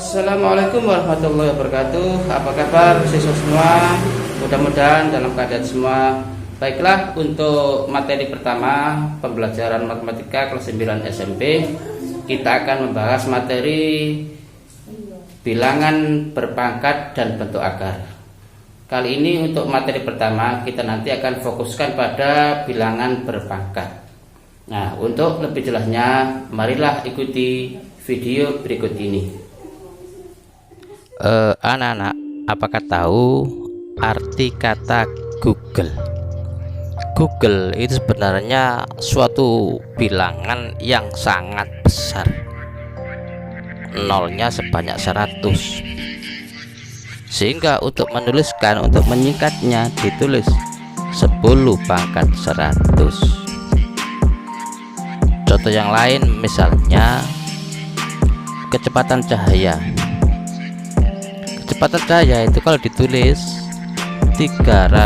Assalamualaikum warahmatullahi wabarakatuh. Apa kabar siswa semua? Mudah-mudahan dalam keadaan semua. Baiklah, untuk materi pertama pembelajaran matematika kelas 9 SMP, kita akan membahas materi bilangan berpangkat dan bentuk akar. Kali ini untuk materi pertama kita nanti akan fokuskan pada bilangan berpangkat. Nah, untuk lebih jelasnya marilah ikuti video berikut ini. Anak-anak, apakah tahu arti kata Google? Google itu sebenarnya suatu bilangan yang sangat besar, nolnya sebanyak 100, sehingga untuk menyingkatnya ditulis 10 pangkat 100. Contoh yang lain misalnya kecepatan cahaya. Kecepatan cahaya itu kalau ditulis 300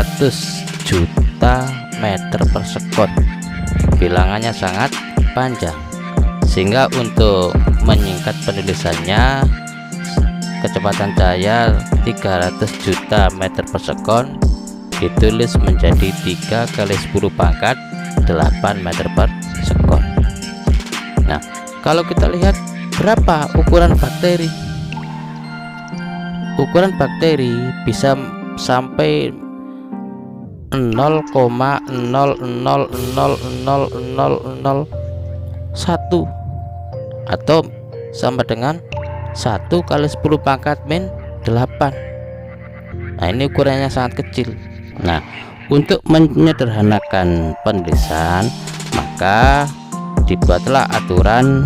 juta meter per sekon, bilangannya sangat panjang, sehingga untuk menyingkat penulisannya kecepatan cahaya 300 juta meter per sekon ditulis menjadi 3 kali 10 pangkat 8 meter per sekon. Nah, kalau kita lihat berapa ukuran bakteri? Ukuran bakteri bisa sampai 0,000001 atau sama dengan 1 kali 10 pangkat min 8. Nah, ini ukurannya sangat kecil. Nah, untuk menyederhanakan penulisan, maka dibuatlah aturan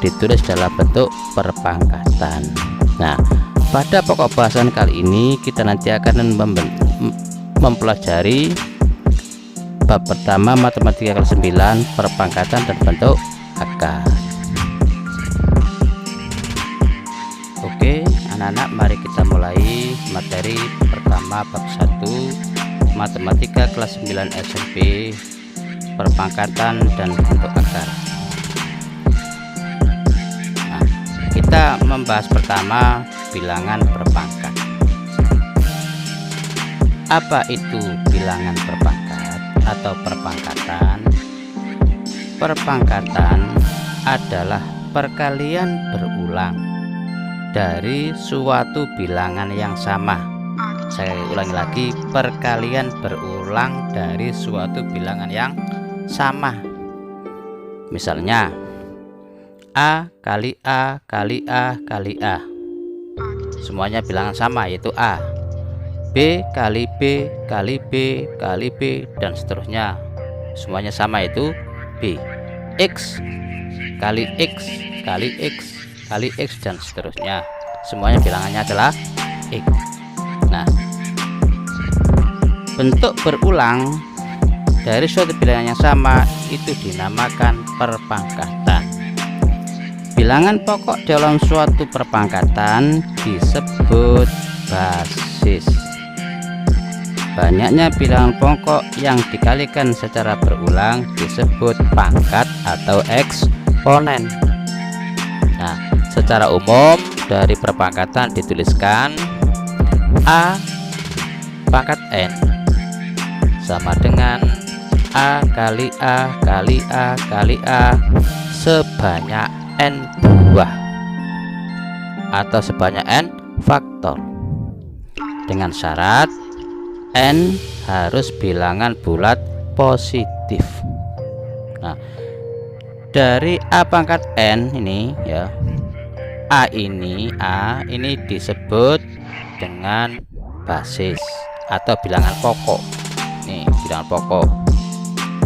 ditulis dalam bentuk perpangkatan. Nah, pada pokok bahasan kali ini kita nanti akan mempelajari bab pertama matematika kelas 9 perpangkatan dan bentuk akar. Oke anak-anak, mari kita mulai materi pertama bab 1 matematika kelas 9 SMP perpangkatan dan bentuk akar. Nah, kita membahas pertama bilangan berpangkat. Apa itu bilangan berpangkat atau perpangkatan? Perpangkatan adalah perkalian berulang dari suatu bilangan yang sama. Saya ulangi lagi, perkalian berulang dari suatu bilangan yang sama. Misalnya A kali A kali A kali A, semuanya bilangan sama yaitu A. B kali B kali B kali B dan seterusnya, semuanya sama yaitu B. X kali X kali X kali X dan seterusnya, semuanya bilangannya adalah X. Nah, bentuk berulang dari suatu bilangan yang sama itu dinamakan perpangkatan. Bilangan pokok dalam suatu perpangkatan disebut basis. Banyaknya bilangan pokok yang dikalikan secara berulang disebut pangkat atau eksponen. Nah, secara umum dari perpangkatan dituliskan A pangkat N sama dengan A kali A kali A kali A sebanyak N buah atau sebanyak N faktor, dengan syarat N harus bilangan bulat positif. Nah, dari A pangkat N ini ya, A ini disebut dengan basis atau bilangan pokok. Nih, bilangan pokok.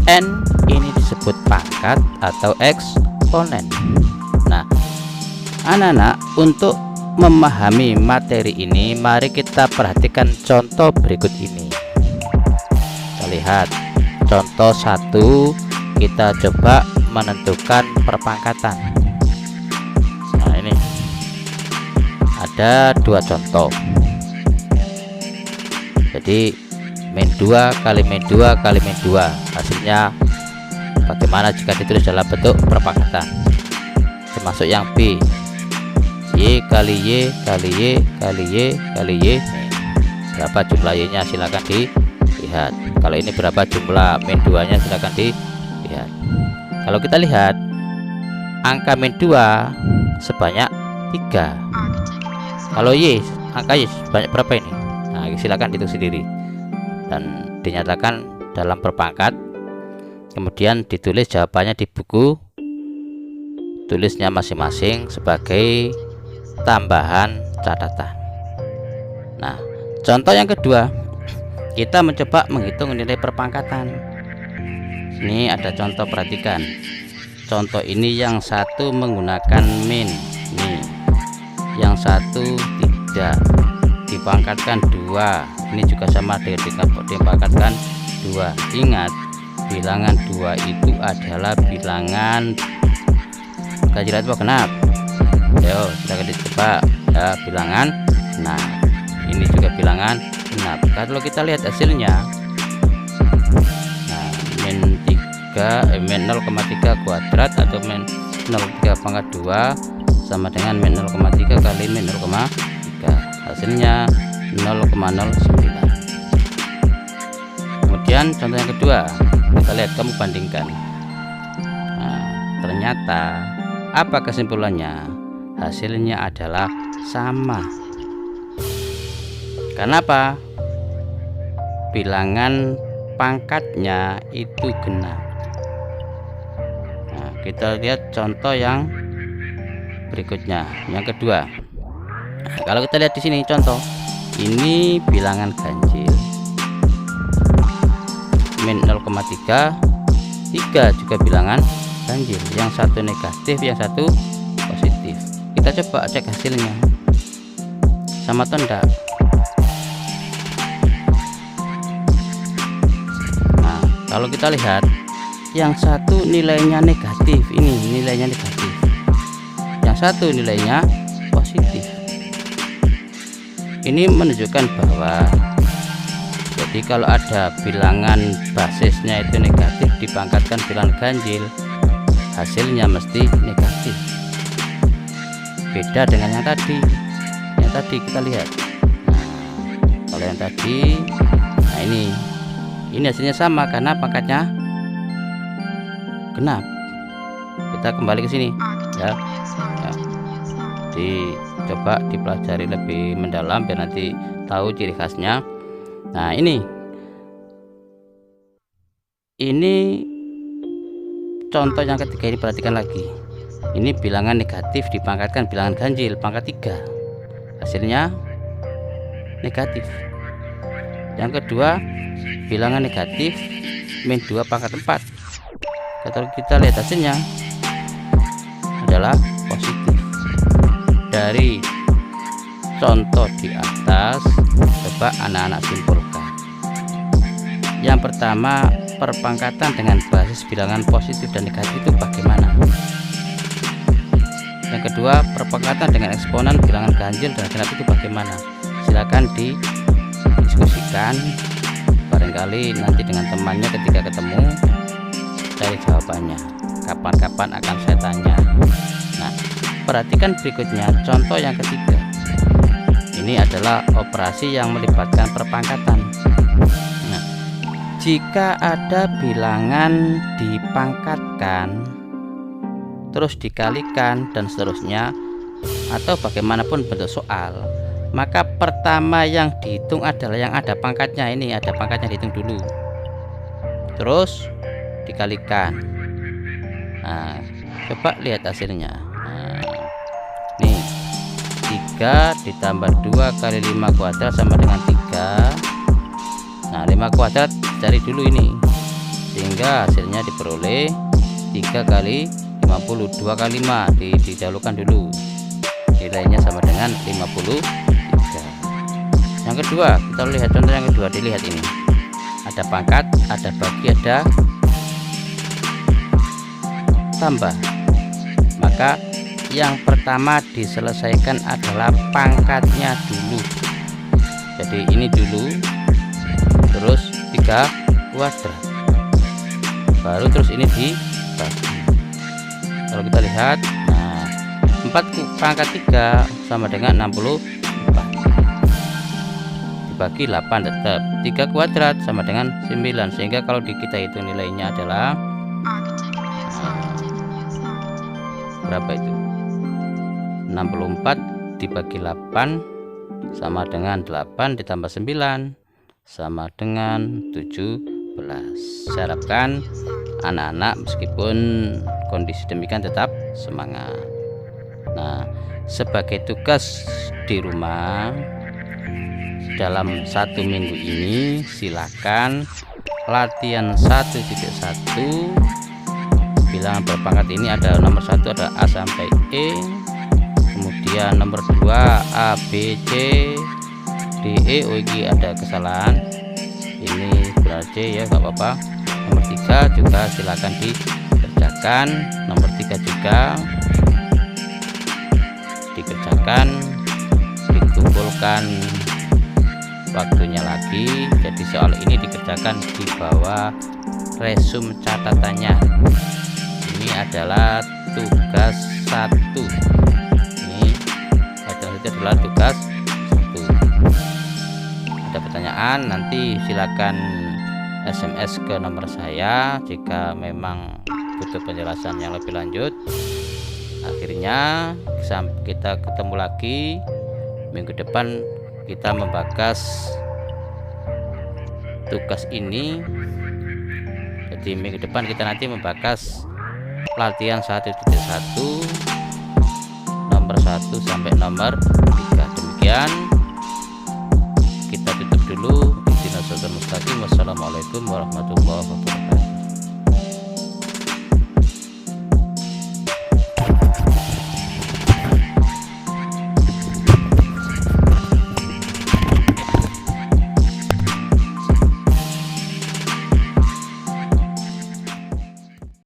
N ini disebut pangkat atau eksponen. Nah, anak-anak, untuk memahami materi ini mari kita perhatikan contoh berikut ini. Kita lihat contoh 1, kita coba menentukan perpangkatan. Nah, ini ada 2 contoh. Jadi min 2 kali min 2 kali min 2, hasilnya bagaimana jika ditulis dalam bentuk perpangkatan, termasuk yang B Y kali Y kali Y kali Y kali Y. Berapa jumlah Y nya silakan dilihat. Kalau ini berapa jumlah min 2 nya silakan dilihat. Kalau kita lihat angka min 2 sebanyak 3. Kalau Y angka Y sebanyak berapa ini? Nah, silakan hitung sendiri dan dinyatakan dalam perpangkat. Kemudian ditulis jawabannya di buku tulisnya masing-masing sebagai tambahan catatan. Nah, contoh yang kedua, kita mencoba menghitung nilai perpangkatan. Ini ada contoh, perhatikan. Contoh ini yang satu menggunakan min, nih. Yang satu tidak, dipangkatkan 2. Ini juga sama dengan dipangkatkan 2. Ingat, bilangan 2 itu adalah bilangan ganjil atau genap. Yo, kita coba ya, bilangan genap. Ini juga bilangan genap. Kalau kita lihat hasilnya, nah, min 0,3 kuadrat atau min 0,3 pangkat 2 sama dengan min 0,3 kali min 0,3. Hasilnya 0,09. Kemudian contoh yang kedua, kita lihat, kamu bandingkan. Nah, ternyata apa kesimpulannya? Hasilnya adalah sama. Kenapa? Bilangan pangkatnya itu genap. Nah, kita lihat contoh yang berikutnya, yang kedua. Nah, kalau kita lihat di sini contoh, ini bilangan ganjil. Min 0,3, 3 juga bilangan ganjil. Yang satu negatif, yang satu positif. Kita coba cek hasilnya, sama atau enggak. Nah, kalau kita lihat, yang satu nilainya negatif, ini nilainya negatif. Yang satu nilainya positif. Ini menunjukkan bahwa jadi kalau ada bilangan basisnya itu negatif dipangkatkan bilangan ganjil, hasilnya mesti negatif. Beda dengan yang tadi. Yang tadi kita lihat. Nah, kalau yang tadi, nah ini hasilnya sama karena pangkatnya genap. Kita kembali ke sini, ya. Coba dipelajari lebih mendalam biar nanti tahu ciri khasnya. Nah, ini contoh yang ketiga, ini perhatikan lagi. Ini bilangan negatif dipangkatkan bilangan ganjil pangkat 3. Hasilnya negatif. Yang kedua, bilangan negatif min 2 pangkat 4. Kalau kita lihat hasilnya adalah positif. Dari contoh di atas, coba anak-anak simpulkan. Yang pertama, perpangkatan dengan basis bilangan positif dan negatif itu bagaimana? Yang kedua, perpangkatan dengan eksponen bilangan ganjil dan genap itu bagaimana? Silakan didiskusikan, barangkali nanti dengan temannya ketika ketemu cari jawabannya. Kapan-kapan akan saya tanya. Nah, perhatikan berikutnya contoh yang ketiga. Ini adalah operasi yang melibatkan perpangkatan. Nah, jika ada bilangan dipangkatkan terus dikalikan dan seterusnya, atau bagaimanapun bentuk soal, maka pertama yang dihitung adalah yang ada pangkatnya. Ini ada pangkatnya, dihitung dulu, terus dikalikan. Nah, coba lihat hasilnya. Nah, nih 3 ditambah 2 kali 5 kuadrat sama dengan 3. Nah, 5 kuadrat cari dulu ini, sehingga hasilnya diperoleh 3 kali 50. 2 kali 5 didahulukan dulu, nilainya sama dengan 53. Yang kedua, kita lihat contoh yang kedua. Dilihat ini, ada pangkat, ada bagi, ada tambah. Maka yang pertama diselesaikan adalah pangkatnya dulu. Jadi ini dulu, terus 3 kuadrat, baru terus ini dibagi. Kalau kita lihat, nah pangkat 3 sama dengan 64, dibagi 8 tetap. 3 kuadrat sama dengan 9, sehingga kalau kita hitung nilainya adalah berapa itu? 64 dibagi 8 sama dengan 8 ditambah 9 sama dengan 17. Saya harapkan anak-anak meskipun kondisi demikian tetap semangat. Nah, sebagai tugas di rumah dalam 1 minggu ini, silakan latihan 1.1. bilangan berpangkat ini ada nomor 1 ada A sampai E, kemudian nomor 2 A, B, C, D, E. Oh, ini ada kesalahan, ini berarti C ya, nggak apa-apa. Nomor 3 juga silakan dikerjakan, nomor 3 juga dikerjakan, dikumpulkan waktunya lagi. Jadi soal ini dikerjakan di bawah resume catatannya. Ini adalah tugas 1. Ini adalah tugas 1. Ada pertanyaan nanti silakan SMS ke nomor saya jika memang butuh penjelasan yang lebih lanjut. Akhirnya kita ketemu lagi minggu depan, kita membahas tugas ini. Jadi minggu depan kita nanti membahas latihan 1.1 nomor 1 sampai nomor 3. Demikian, kita tutup dulu. Wassalamualaikum warahmatullahi wabarakatuh.